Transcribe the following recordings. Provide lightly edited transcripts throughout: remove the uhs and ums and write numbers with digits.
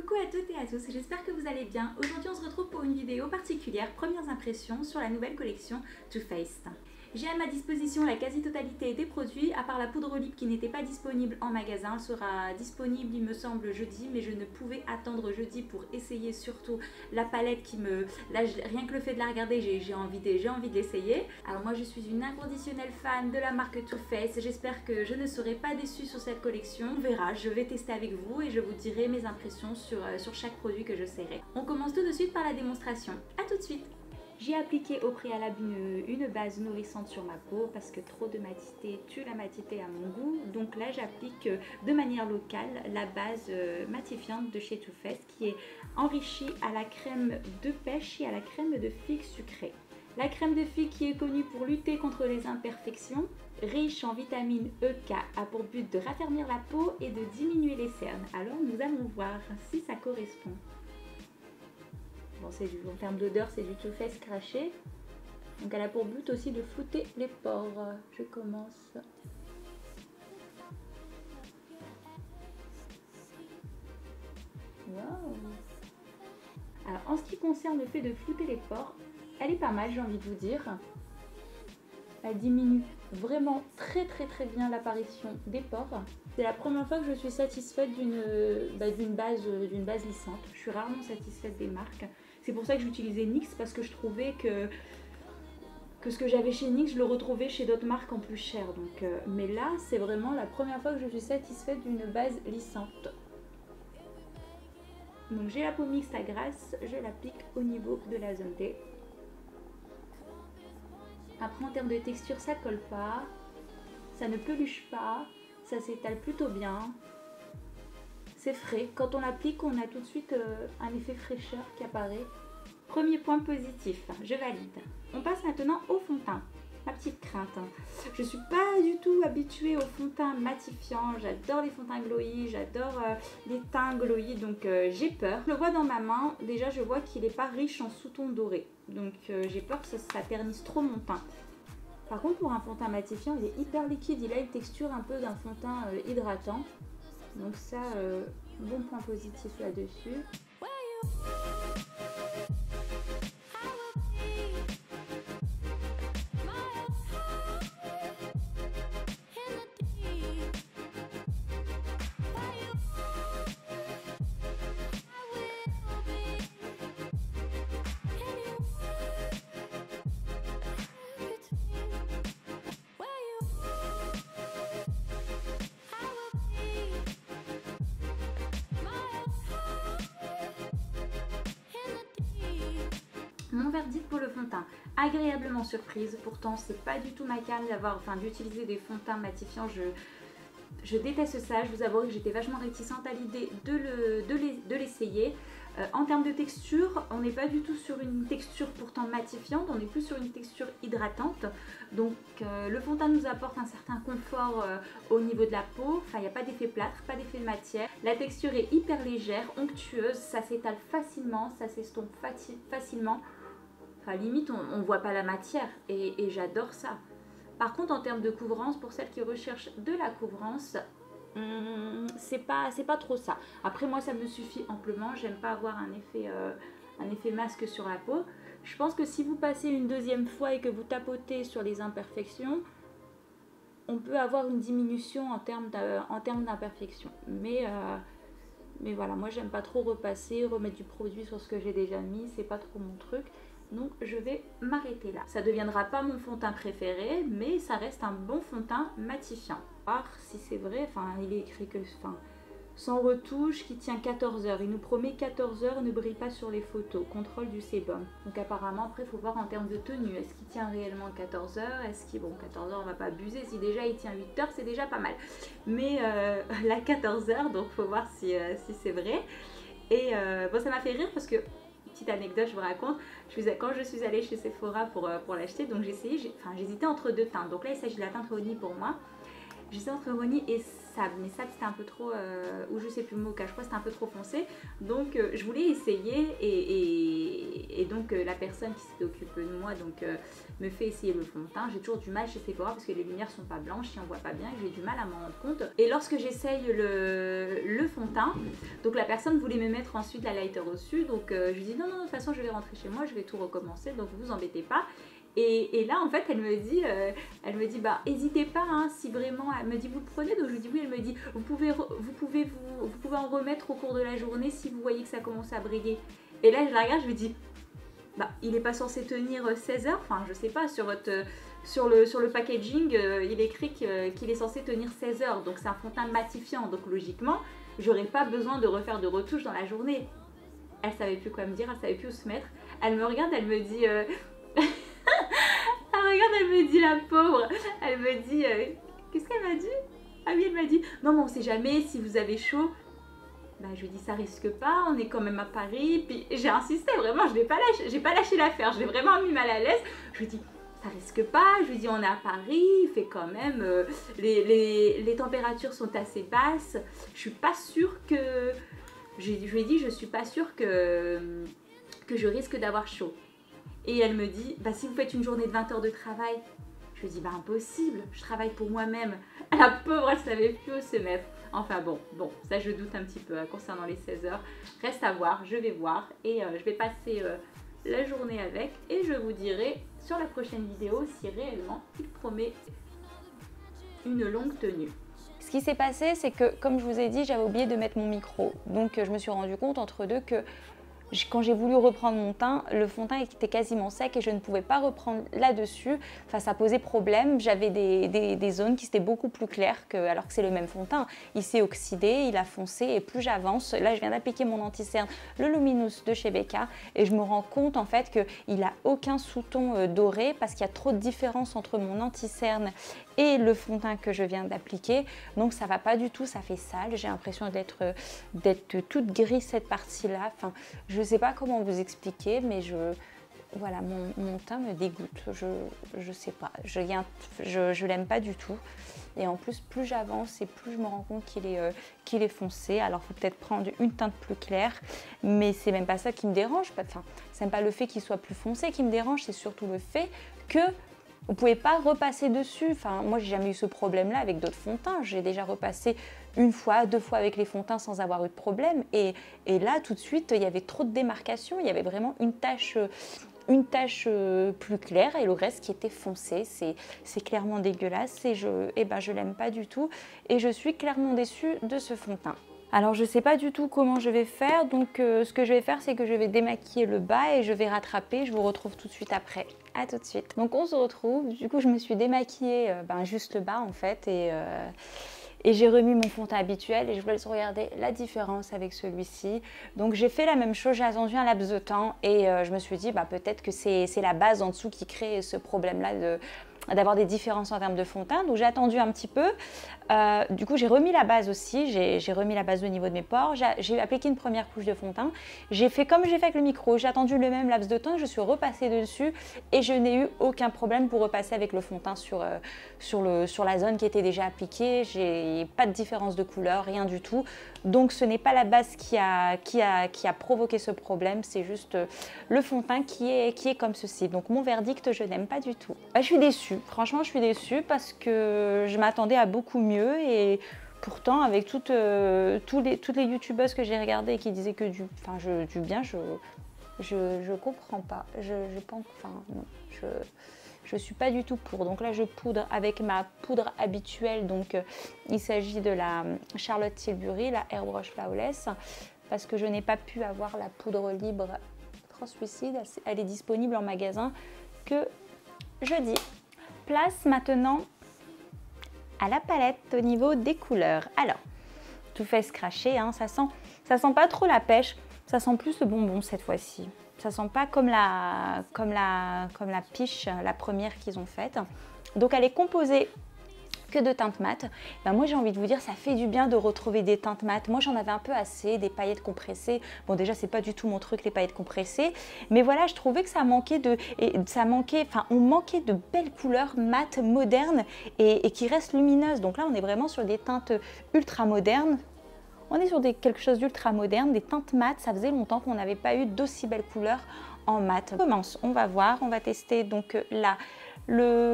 Coucou à toutes et à tous, j'espère que vous allez bien. Aujourd'hui on se retrouve pour une vidéo particulière, premières impressions sur la nouvelle collection Too Faced. J'ai à ma disposition la quasi-totalité des produits, à part la poudre lip qui n'était pas disponible en magasin. Elle sera disponible il me semble jeudi, mais je ne pouvais attendre jeudi pour essayer surtout la palette qui me... Là, rien que le fait de la regarder, j'ai envie de l'essayer. Alors moi je suis une inconditionnelle fan de la marque Too Faced, j'espère que je ne serai pas déçue sur cette collection. On verra, je vais tester avec vous et je vous dirai mes impressions sur chaque produit que j'essaierai. On commence tout de suite par la démonstration. A tout de suite. J'ai appliqué au préalable une base nourrissante sur ma peau parce que trop de matité tue la matité à mon goût. Donc là j'applique de manière locale la base matifiante de chez Too Faced qui est enrichie à la crème de pêche et à la crème de figue sucrée. La crème de figue qui est connue pour lutter contre les imperfections, riche en vitamine E, K, a pour but de raffermir la peau et de diminuer les cernes. Alors nous allons voir si ça correspond. Bon, en termes d'odeur, c'est du Too Faced craché. Donc elle a pour but aussi de flouter les pores. Je commence. Wow. Alors en ce qui concerne le fait de flouter les pores, elle est pas mal, j'ai envie de vous dire. Elle diminue vraiment très bien l'apparition des pores. C'est la première fois que je suis satisfaite d'une base lissante. Je suis rarement satisfaite des marques. C'est pour ça que j'utilisais NYX parce que je trouvais que ce que j'avais chez NYX, je le retrouvais chez d'autres marques en plus cher. Donc, mais là, c'est vraiment la première fois que je suis satisfaite d'une base lissante. Donc j'ai la peau mixte à grasse, je l'applique au niveau de la zone T. Après en termes de texture, ça colle pas, ça ne peluche pas, ça s'étale plutôt bien. C'est frais, quand on l'applique on a tout de suite un effet fraîcheur qui apparaît. Premier point positif, je valide. On passe maintenant au fond de teint, ma petite crainte. Je suis pas du tout habituée aux fonds de teint matifiants, j'adore les fonds de teint glowy, j'adore les teints glowy, donc j'ai peur. Je le vois dans ma main, déjà je vois qu'il n'est pas riche en sous-tons dorés, donc j'ai peur que ça ternisse trop mon teint. Par contre pour un fond de teint matifiant, il est hyper liquide, il a une texture un peu d'un fond de teint hydratant. Donc ça, bon point positif là-dessus. Mon verdict pour le fond de teint, agréablement surprise, pourtant c'est pas du tout ma came d'utiliser des fonds de teint matifiants, je déteste ça, je vous avoue que j'étais vachement réticente à l'idée de l'essayer. En termes de texture, on n'est pas du tout sur une texture pourtant matifiante, on est plus sur une texture hydratante. Donc le fond de teint nous apporte un certain confort au niveau de la peau, enfin il n'y a pas d'effet plâtre, pas d'effet de matière. La texture est hyper légère, onctueuse, ça s'étale facilement, ça s'estompe facilement. Enfin limite on voit pas la matière et j'adore ça. Par contre en termes de couvrance, pour celles qui recherchent de la couvrance, c'est pas trop ça. Après moi ça me suffit amplement, j'aime pas avoir un effet masque sur la peau. Je pense que si vous passez une deuxième fois et que vous tapotez sur les imperfections, on peut avoir une diminution en termes d'imperfections. Mais voilà, moi j'aime pas trop repasser, remettre du produit sur ce que j'ai déjà mis, c'est pas trop mon truc. Donc je vais m'arrêter là. Ça ne deviendra pas mon fond de teint préféré, mais ça reste un bon fond de teint matifiant. Voir si c'est vrai, enfin il est écrit que sans retouche, qui tient 14 heures. Il nous promet 14 heures, ne brille pas sur les photos, contrôle du sébum. Donc apparemment après il faut voir en termes de tenue, est-ce qu'il tient réellement 14 heures, est-ce qu'il, bon 14 heures on va pas abuser, si déjà il tient 8 heures c'est déjà pas mal. Mais la 14 heures, donc faut voir si c'est vrai. Et bon ça m'a fait rire parce que, petite anecdote, je vous raconte, quand je suis allée chez Sephora pour l'acheter, donc j'ai essayé, j'hésitais entre deux teintes. Donc là il s'agit de la teinte Honey pour moi. J'hésitais entre Roni et Sable, mais Sable c'était un peu trop, ou je sais plus le mot, je crois que c'était un peu trop foncé. Donc je voulais essayer et donc la personne qui s'occupe de moi me fait essayer le fond de teint. J'ai toujours du mal chez Sephora parce que les lumières sont pas blanches, si on voit pas bien, j'ai du mal à m'en rendre compte. Et lorsque j'essaye le fond de teint, donc la personne voulait me mettre ensuite la lighter au-dessus, donc je lui dis non, de toute façon je vais rentrer chez moi, je vais tout recommencer, donc vous embêtez pas. Et là, en fait, elle me dit, bah, n'hésitez pas, hein, si vraiment, elle me dit, vous le prenez, donc je lui dis oui, elle me dit, vous pouvez en remettre au cours de la journée si vous voyez que ça commence à briller. Et là, je la regarde, je lui dis, bah, il n'est pas censé tenir 16 heures, enfin, je sais pas, sur le packaging, il est écrit qu'il est censé tenir 16 heures, donc c'est un fond de teint matifiant, donc logiquement, j'aurais pas besoin de refaire de retouches dans la journée. Elle savait plus quoi me dire, elle savait plus où se mettre. Elle me regarde, elle me dit... Ah, regarde, elle me dit, la pauvre, elle me dit, qu'est-ce qu'elle m'a dit? Ah oui, elle m'a dit, non mais on sait jamais si vous avez chaud. Bah je lui dis, ça risque pas, on est quand même à Paris. Puis j'ai insisté, vraiment, j'ai pas lâché l'affaire, je l'ai vraiment mis mal à l'aise. Je lui dis, ça risque pas, je lui dis, on est à Paris, il fait quand même, les températures sont assez basses. Je suis pas sûre que, je lui ai dit, je suis pas sûre que je risque d'avoir chaud. Et elle me dit, bah si vous faites une journée de 20 heures de travail, je lui dis, bah impossible, je travaille pour moi-même. La pauvre, elle savait plus où se mettre. Enfin bon, ça je doute un petit peu concernant les 16 heures. Reste à voir, je vais voir et je vais passer la journée avec et je vous dirai sur la prochaine vidéo si réellement il promet une longue tenue. Ce qui s'est passé, c'est que comme je vous ai dit, j'avais oublié de mettre mon micro. Donc je me suis rendu compte entre deux que quand j'ai voulu reprendre mon teint, le fond de teint était quasiment sec et je ne pouvais pas reprendre là-dessus. Enfin, ça posait problème. J'avais des zones qui étaient beaucoup plus claires alors que c'est le même fond de teint. Il s'est oxydé, il a foncé et plus j'avance, là je viens d'appliquer mon anti-cerne, le Luminous de chez Becca et je me rends compte en fait qu'il n'a aucun sous-ton doré parce qu'il y a trop de différence entre mon anti-cerne et le fond de teint que je viens d'appliquer. Donc ça va pas du tout, ça fait sale. J'ai l'impression d'être toute grise cette partie-là. Enfin, je sais pas comment vous expliquer, mais voilà, mon teint me dégoûte. Je sais pas, je l'aime pas du tout. Et en plus, plus j'avance et plus je me rends compte qu'il est foncé. Alors, il faut peut-être prendre une teinte plus claire, mais c'est même pas ça qui me dérange. Enfin, c'est même pas le fait qu'il soit plus foncé qui me dérange, c'est surtout le fait que vous ne pouvez pas repasser dessus. Enfin, moi, j'ai jamais eu ce problème-là avec d'autres fonds de teint. J'ai déjà repassé une fois, 2 fois avec les fonds de teint sans avoir eu de problème. Et là, tout de suite, il y avait trop de démarcation. Il y avait vraiment une tache plus claire et le reste qui était foncé. C'est clairement dégueulasse et je l'aime pas du tout. Et je suis clairement déçue de ce fond de teint. Alors je ne sais pas du tout comment je vais faire, donc ce que je vais faire c'est que je vais démaquiller le bas et je vais rattraper, je vous retrouve tout de suite après. À tout de suite. Donc on se retrouve, du coup je me suis démaquillée juste le bas en fait et j'ai remis mon fond de teint habituel et je vous laisse regarder la différence avec celui-ci. Donc j'ai fait la même chose, j'ai attendu un laps de temps et je me suis dit peut-être que c'est la base en dessous qui crée ce problème-là d'avoir des différences en termes de fond de teint. Donc j'ai attendu un petit peu. Du coup, j'ai remis la base aussi. J'ai remis la base au niveau de mes pores. J'ai appliqué une première couche de fond de teint. J'ai fait comme j'ai fait avec le micro. J'ai attendu le même laps de temps. Je suis repassée dessus et je n'ai eu aucun problème pour repasser avec le fond de teint sur la zone qui était déjà appliquée. J'ai pas de différence de couleur, rien du tout. Donc ce n'est pas la base qui a provoqué ce problème. C'est juste le fond de teint qui est comme ceci. Donc mon verdict, je n'aime pas du tout. Je suis déçue. Franchement, je suis déçue parce que je m'attendais à beaucoup mieux et pourtant, avec toutes les youtubeuses que j'ai regardées et qui disaient que du bien, je comprends pas. Je pense, enfin, non, je suis pas du tout pour. Donc là, je poudre avec ma poudre habituelle. Donc, il s'agit de la Charlotte Tilbury, la Airbrush Flawless, parce que je n'ai pas pu avoir la poudre libre translucide. Elle est disponible en magasin que jeudi. Place maintenant à la palette au niveau des couleurs. Alors, tout fait scratcher, hein, ça sent pas trop la pêche, ça sent plus le bonbon cette fois-ci. Ça sent pas comme la piche, la première qu'ils ont faite. Donc elle est composée que de teintes mat. Ben moi j'ai envie de vous dire, ça fait du bien de retrouver des teintes mat. Moi j'en avais un peu assez, des paillettes compressées. Bon déjà c'est pas du tout mon truc les paillettes compressées, mais voilà, je trouvais que ça manquait on manquait de belles couleurs mat, modernes et qui restent lumineuses. Donc là on est vraiment sur des teintes ultra modernes. On est sur quelque chose d'ultra moderne, des teintes mat. Ça faisait longtemps qu'on n'avait pas eu d'aussi belles couleurs en mat. On commence, on va voir, on va tester donc là.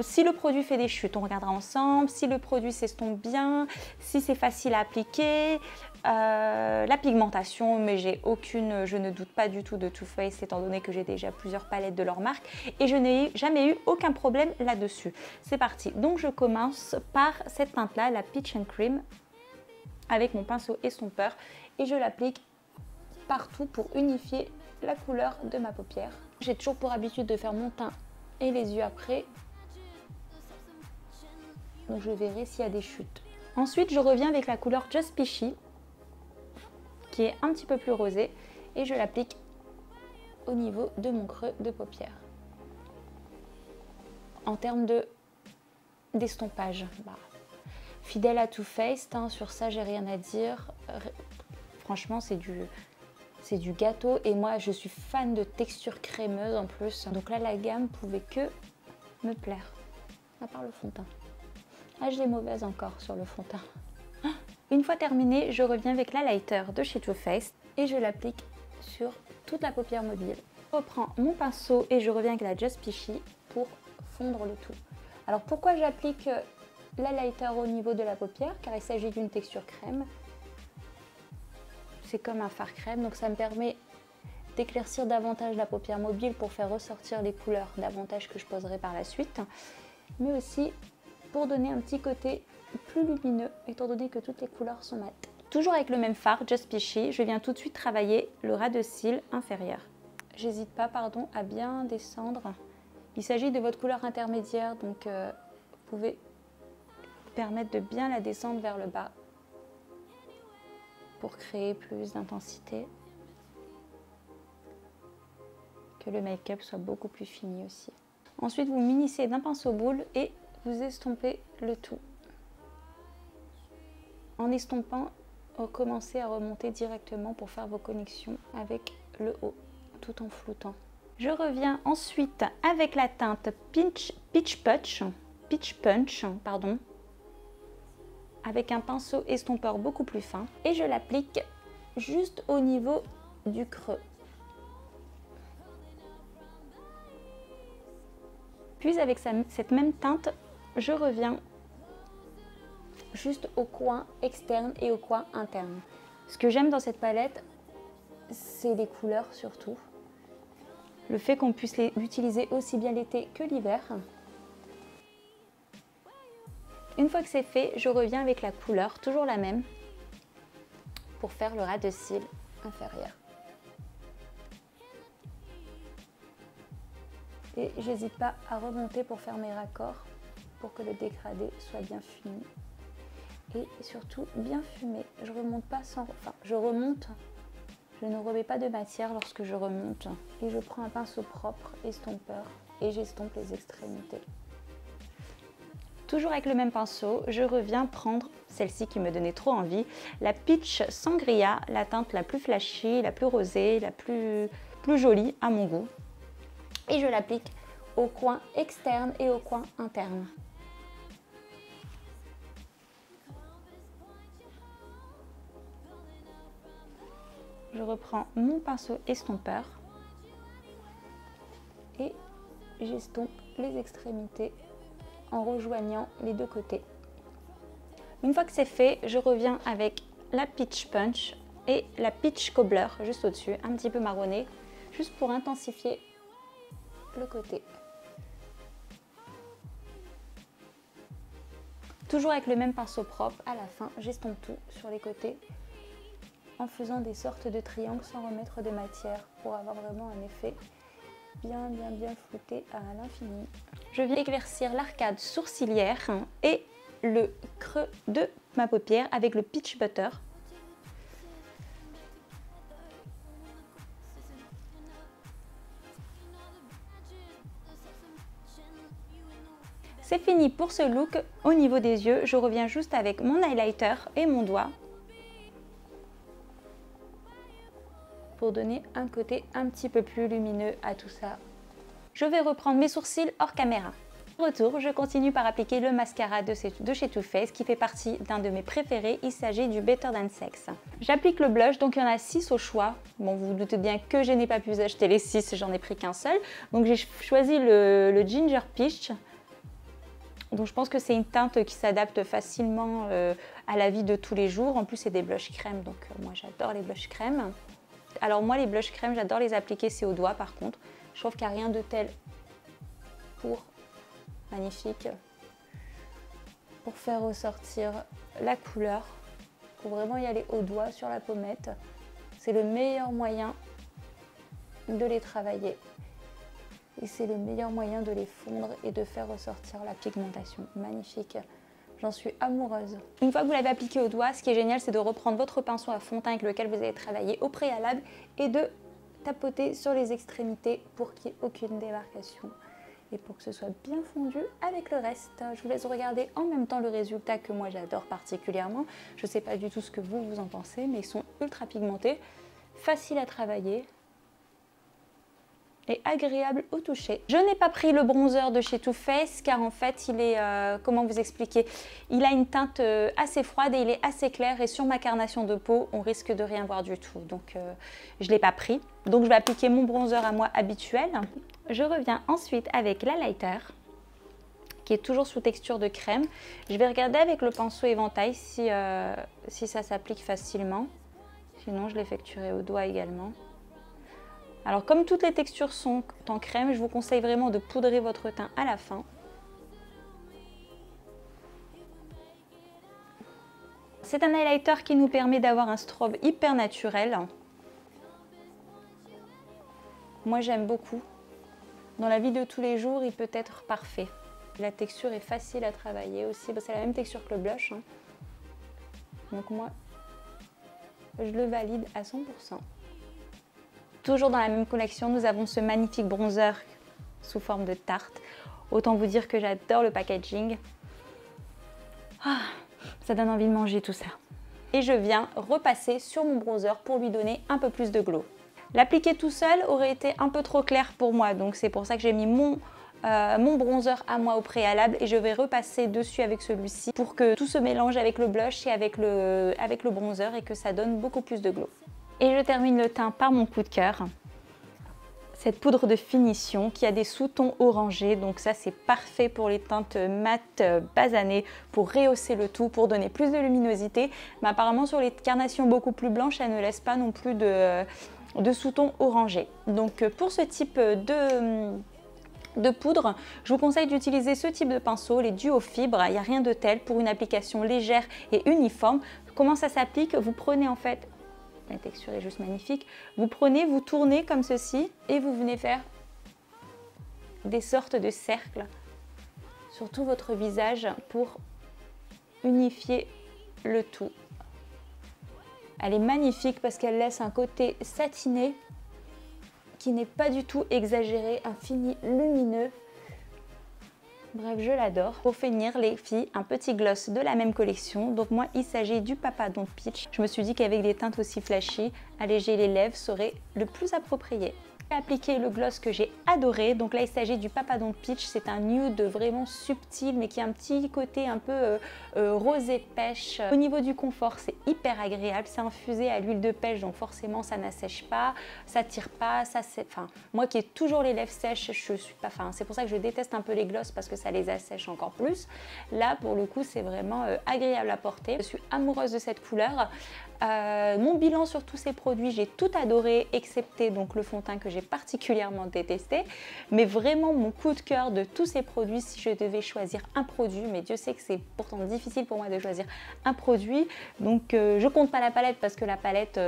Si le produit fait des chutes, on regardera ensemble. Si le produit s'estompe bien, si c'est facile à appliquer, la pigmentation, mais je ne doute pas du tout de Too Faced étant donné que j'ai déjà plusieurs palettes de leur marque et je n'ai jamais eu aucun problème là-dessus. C'est parti. Donc je commence par cette teinte-là, la Peach and Cream, avec mon pinceau estompeur et je l'applique partout pour unifier la couleur de ma paupière. J'ai toujours pour habitude de faire mon teint et les yeux après, donc je verrai s'il y a des chutes. Ensuite je reviens avec la couleur Just Peachy qui est un petit peu plus rosée et je l'applique au niveau de mon creux de paupière. En termes d'estompage, fidèle à Too Faced, hein, sur ça j'ai rien à dire. Franchement c'est du gâteau et moi je suis fan de texture crémeuse en plus. Donc là la gamme pouvait que me plaire, à part le fond de teint. Ah, je l'ai mauvaise encore sur le fond de teint. Une fois terminé, je reviens avec l'highlighter de chez Too Faced et je l'applique sur toute la paupière mobile. Je reprends mon pinceau et je reviens avec la Just Peachy pour fondre le tout. Alors pourquoi j'applique l'highlighter au niveau de la paupière? Car il s'agit d'une texture crème. C'est comme un fard crème, donc ça me permet d'éclaircir davantage la paupière mobile pour faire ressortir les couleurs davantage que je poserai par la suite, mais aussi pour donner un petit côté plus lumineux étant donné que toutes les couleurs sont mates. Toujours avec le même fard, Just Peachy, je viens tout de suite travailler le ras de cils inférieur. J'hésite pas, à bien descendre. Il s'agit de votre couleur intermédiaire, donc vous pouvez permettre de bien la descendre vers le bas pour créer plus d'intensité, que le make-up soit beaucoup plus fini aussi. Ensuite, vous munissez d'un pinceau boule et vous estompez le tout. En estompant, commencez à remonter directement pour faire vos connexions avec le haut, tout en floutant. Je reviens ensuite avec la teinte Peach Punch, avec un pinceau estompeur beaucoup plus fin et je l'applique juste au niveau du creux. Puis avec cette même teinte, je reviens juste au coin externe et au coin interne. Ce que j'aime dans cette palette, c'est les couleurs surtout. Le fait qu'on puisse les utiliser aussi bien l'été que l'hiver. Une fois que c'est fait, je reviens avec la couleur, toujours la même, pour faire le ras de cils inférieur. Et j'hésite pas à remonter pour faire mes raccords, pour que le dégradé soit bien fini. Et surtout bien fumé. Je remonte pas sans... Enfin, je remonte, je ne remets pas de matière lorsque je remonte. Et je prends un pinceau propre, estompeur, et j'estompe les extrémités. Toujours avec le même pinceau, je reviens prendre celle-ci qui me donnait trop envie, la Peach Sangria, la teinte la plus flashy, la plus rosée, la plus jolie à mon goût. Et je l'applique au coin externe et au coin interne. Je reprends mon pinceau estompeur et j'estompe les extrémités en rejoignant les deux côtés. Une fois que c'est fait, je reviens avec la Peach Punch et la Peach Cobbler juste au-dessus, un petit peu marronné, juste pour intensifier le côté. Toujours avec le même pinceau propre, à la fin, j'estompe tout sur les côtés en faisant des sortes de triangles sans remettre de matière pour avoir vraiment un effet bien flouté à l'infini. Je viens éclaircir l'arcade sourcilière et le creux de ma paupière avec le Peach Butter. C'est fini pour ce look. Au niveau des yeux, je reviens juste avec mon highlighter et mon doigt pour donner un côté un petit peu plus lumineux à tout ça. Je vais reprendre mes sourcils hors caméra. Retour, je continue par appliquer le mascara de chez Too Faced qui fait partie d'un de mes préférés, il s'agit du Better Than Sex. J'applique le blush, donc il y en a 6 au choix. Bon, vous vous doutez bien que je n'ai pas pu acheter les 6, j'en ai pris qu'un seul. Donc j'ai choisi le Ginger Peach. Donc je pense que c'est une teinte qui s'adapte facilement à la vie de tous les jours. En plus c'est des blushs crème, donc moi j'adore les blushs crème. Alors moi les blushs crème, j'adore les appliquer, c'est au doigt par contre. Je trouve qu'il n'y a rien de tel pour... magnifique pour faire ressortir la couleur, pour vraiment y aller au doigt sur la pommette. C'est le meilleur moyen de les travailler et c'est le meilleur moyen de les fondre et de faire ressortir la pigmentation. Magnifique, j'en suis amoureuse. Une fois que vous l'avez appliqué au doigt, ce qui est génial, c'est de reprendre votre pinceau à fond de teint avec lequel vous avez travaillé au préalable et de tapoter sur les extrémités pour qu'il n'y ait aucune démarcation et pour que ce soit bien fondu avec le reste. Je vous laisse regarder en même temps le résultat que moi j'adore particulièrement. Je ne sais pas du tout ce que vous en pensez, mais ils sont ultra pigmentés, faciles à travailler et agréables au toucher. Je n'ai pas pris le bronzer de chez Too Faced car en fait il est, comment vous expliquer, il a une teinte assez froide et il est assez clair et sur ma carnation de peau on risque de rien voir du tout, donc je ne l'ai pas pris. Donc je vais appliquer mon bronzer à moi habituel. Je reviens ensuite avec l'highlighter qui est toujours sous texture de crème. Je vais regarder avec le pinceau éventail si ça s'applique facilement. Sinon je l'effectuerai au doigt également. Alors comme toutes les textures sont en crème, je vous conseille vraiment de poudrer votre teint à la fin. C'est un highlighter qui nous permet d'avoir un strobe hyper naturel. Moi j'aime beaucoup. Dans la vie de tous les jours, il peut être parfait. La texture est facile à travailler aussi. C'est la même texture que le blush. Donc moi, je le valide à 100%. Toujours dans la même collection, nous avons ce magnifique bronzer sous forme de tarte. Autant vous dire que j'adore le packaging. Ah, ça donne envie de manger tout ça. Et je viens repasser sur mon bronzer pour lui donner un peu plus de glow. L'appliquer tout seul aurait été un peu trop clair pour moi, donc c'est pour ça que j'ai mis mon bronzer à moi au préalable et je vais repasser dessus avec celui-ci pour que tout se mélange avec le blush et avec le bronzer et que ça donne beaucoup plus de glow. Et je termine le teint par mon coup de cœur, cette poudre de finition qui a des sous-tons orangés, donc ça c'est parfait pour les teintes mates basanées, pour rehausser le tout, pour donner plus de luminosité, mais apparemment sur les carnations beaucoup plus blanches, elle ne laisse pas non plus de sous-tons orangés. Donc pour ce type de poudre, je vous conseille d'utiliser ce type de pinceau, les duo fibres, il n'y a rien de tel pour une application légère et uniforme. Comment ça s'applique? Vous prenez en fait, la texture est juste magnifique, vous prenez, vous tournez comme ceci et vous venez faire des sortes de cercles sur tout votre visage pour unifier le tout. Elle est magnifique parce qu'elle laisse un côté satiné qui n'est pas du tout exagéré, un fini lumineux. Bref, je l'adore. Pour finir, les filles, un petit gloss de la même collection. Donc moi, il s'agit du Papa Don't Peach. Je me suis dit qu'avec des teintes aussi flashy, alléger les lèvres serait le plus approprié. J'ai appliqué le gloss que j'ai adoré. Donc là, il s'agit du Papa Don't Peach. C'est un nude vraiment subtil, mais qui a un petit côté un peu rosé pêche. Au niveau du confort, c'est hyper agréable. C'est infusé à l'huile de pêche, donc forcément, ça n'assèche pas, ça tire pas. Moi qui ai toujours les lèvres sèches, je suis pas. C'est pour ça que je déteste un peu les glosses parce que ça les assèche encore plus. Là, pour le coup, c'est vraiment agréable à porter. Je suis amoureuse de cette couleur. Mon bilan sur tous ces produits, j'ai tout adoré, excepté donc le fond de teint que j'ai particulièrement détesté. Mais vraiment mon coup de cœur de tous ces produits, si je devais choisir un produit, mais Dieu sait que c'est pourtant difficile pour moi de choisir un produit. Donc je compte pas la palette parce que la palette,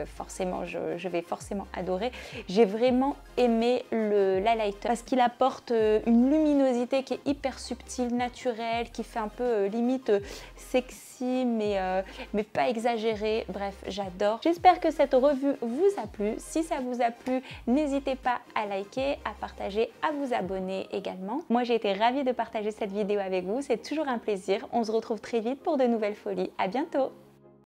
forcément, je vais forcément adorer. J'ai vraiment aimé l'highlighter parce qu'il apporte une luminosité qui est hyper subtile, naturelle, qui fait un peu limite sexy, mais pas exagérée. gérer. Bref, j'adore. J'espère que cette revue vous a plu. Si ça vous a plu, n'hésitez pas à liker, à partager, à vous abonner également. Moi, j'ai été ravie de partager cette vidéo avec vous. C'est toujours un plaisir. On se retrouve très vite pour de nouvelles folies. À bientôt!